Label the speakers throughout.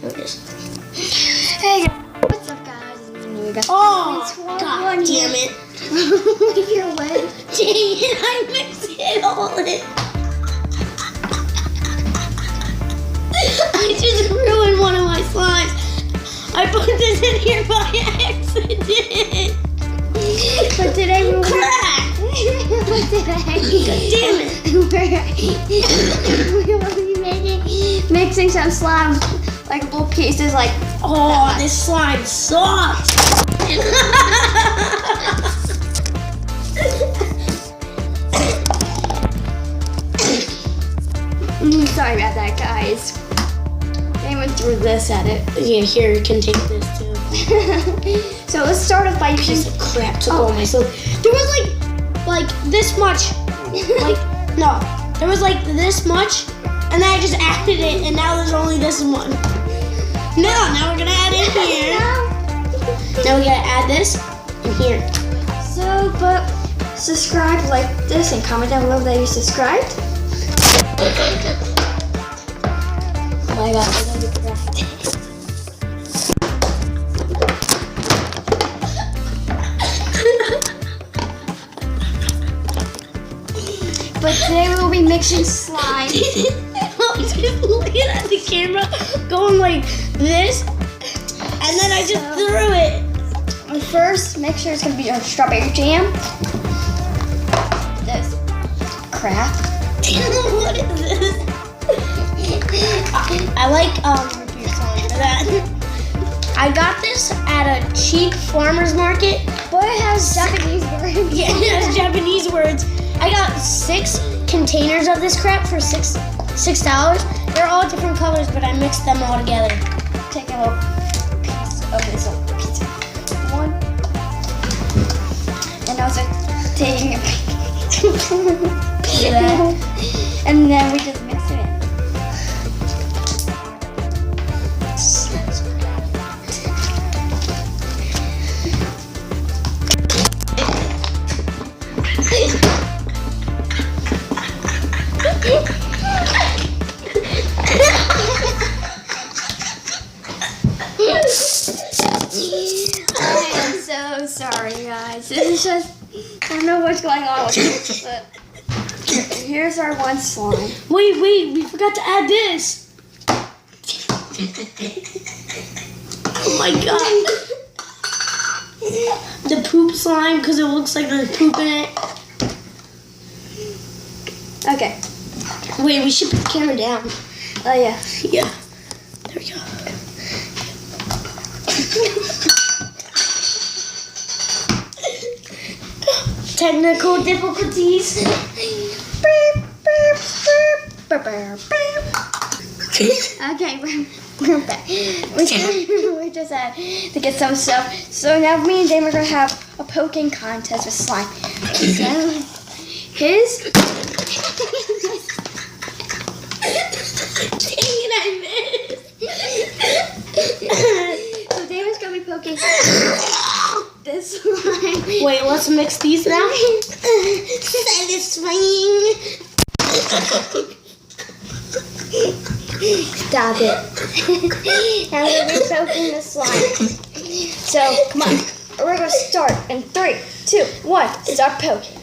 Speaker 1: There it is.
Speaker 2: Hey, what's up, guys?
Speaker 1: Oh, God damn it.
Speaker 2: Leave your leg.
Speaker 1: Dang it, I mixed it all in. I just ruined one of my slimes. I put this in here by accident.
Speaker 2: But today we'll
Speaker 1: Crack!
Speaker 2: but today,
Speaker 1: God damn it.
Speaker 2: we will be mixing some slime, like little pieces, like.
Speaker 1: Oh, this slime sucks.
Speaker 2: Sorry about that, guys. They went through this at it.
Speaker 1: Yeah, here, you can take this too.
Speaker 2: So let's start off by
Speaker 1: Piece
Speaker 2: using.
Speaker 1: of crap took all my stuff. There was like this much. No, there was like this much, and then I just added it, and now there's only this one. No, now we're gonna add it here. Now we gotta add this in here.
Speaker 2: So, but subscribe, like this, and comment down below that you subscribed.
Speaker 1: Oh my God, I'm gonna be crafty.
Speaker 2: But today we will be mixing slime.
Speaker 1: Just looking at the camera, going like this, and then I just threw it.
Speaker 2: First, make sure it's gonna be our strawberry jam. This crap.
Speaker 1: What is this? I like root beer slime for that. I got this at a cheap farmer's market.
Speaker 2: Boy, it has Japanese words.
Speaker 1: Yeah, it has Japanese words. I got 6 containers of this crap for $6. They're all different colors, but I mixed them all together.
Speaker 2: Take a little piece of this little piece. One. And also taking a piece of that. And then we just mix it in. I'm so sorry, guys. It's just, I don't know what's going on with this, but here's our one slime.
Speaker 1: Wait, we forgot to add this. Oh my God. The poop slime, because it looks like there's poop in it.
Speaker 2: Okay.
Speaker 1: Wait, we should put the camera down.
Speaker 2: Oh, yeah.
Speaker 1: Yeah. There we go. Technical difficulties.
Speaker 2: Okay, we're back. We just had to get some stuff. So now me and Dame are going to have a poking contest with slime. So, his...
Speaker 1: Dang it, I missed.
Speaker 2: So Damon's going to be poking this slime.
Speaker 1: Wait, let's mix these now. Satisfying.
Speaker 2: Stop it. Now we're going to be poking the slime. So, come on. We're going to start in 3, 2, 1. Start poking.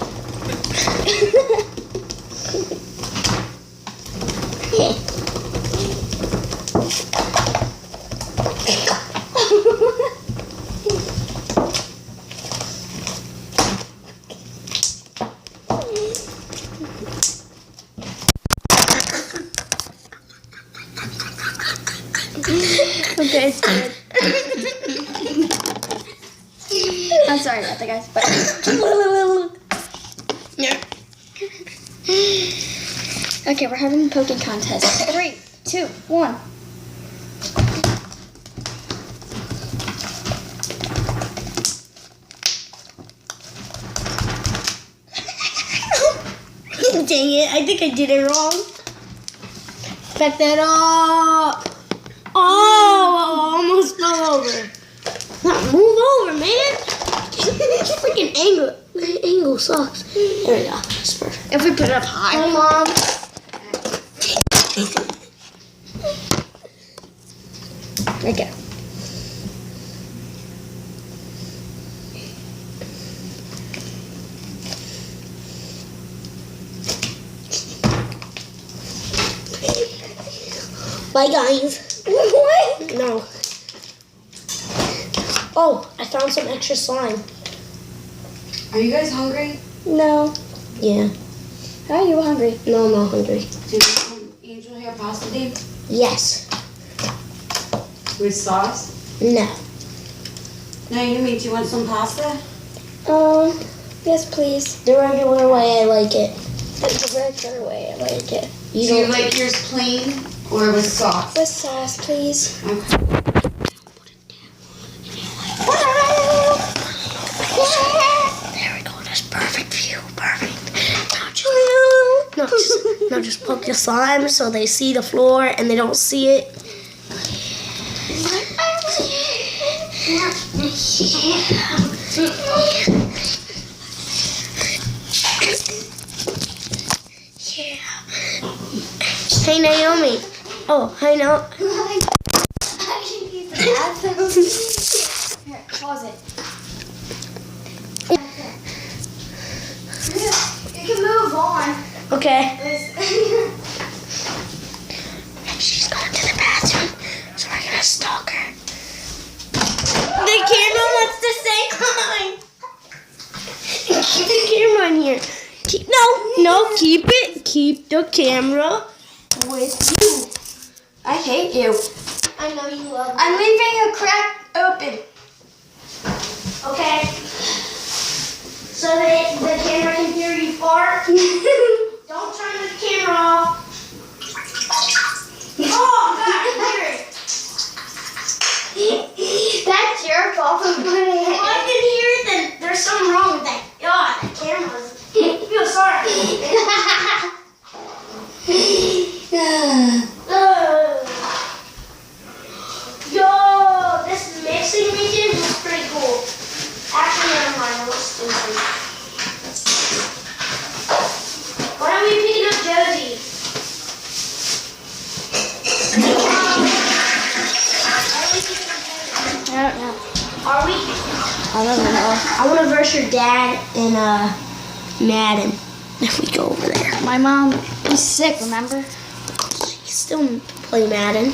Speaker 2: Okay, it's good. I'm sorry about that, guys, but... Okay, we're having a poking contest. 3, 2, 1.
Speaker 1: Dang it, I think I did it wrong. Back that up. Oh, almost fell over. Now move over, man. Freaking angle sucks. There we go. That's perfect.
Speaker 2: If we put it up high.
Speaker 1: Hi, Mom. Okay. Bye, guys.
Speaker 2: What?
Speaker 1: No. Oh, I found some extra slime.
Speaker 3: Are you guys hungry?
Speaker 2: No.
Speaker 1: Yeah.
Speaker 2: How are you hungry?
Speaker 1: No, I'm not hungry.
Speaker 3: Do you want some angel hair pasta, Dave?
Speaker 1: Yes.
Speaker 3: With sauce?
Speaker 1: No.
Speaker 3: No, you mean, do you want some pasta?
Speaker 2: Yes, please.
Speaker 1: The regular way I like it.
Speaker 2: That's the regular way I like it.
Speaker 3: Do you like yours plain or with sauce?
Speaker 2: With sauce, please.
Speaker 3: Okay.
Speaker 1: There we go. That's perfect view. Perfect. Now just poke your slime so they see the floor and they don't see it. Yeah. Hey Naomi. Oh, hi no.
Speaker 2: Here, pause it. You can move on.
Speaker 1: Okay. She's going to the bathroom, so we're gonna stalk her. The camera wants to say hi. Keep the camera in here. No, keep it. Keep the camera with you.
Speaker 2: I hate you.
Speaker 1: I know you love me.
Speaker 2: I'm leaving a crack open.
Speaker 1: Okay. So that the camera can hear you fart. Don't turn the camera off. Oh, God, I hear it.
Speaker 2: That's your fault for putting
Speaker 1: If I can hear it, then there's something wrong with that. God, that camera's. I feel sorry. Yo, this mixing region is pretty cool. Actually, never mind. It looks stupid. Why are we picking up Josie?
Speaker 2: I don't know.
Speaker 1: Are we?
Speaker 2: I don't know.
Speaker 1: I want to verse your dad in Madden if we go over there.
Speaker 2: My mom is sick, remember?
Speaker 1: You still play Madden.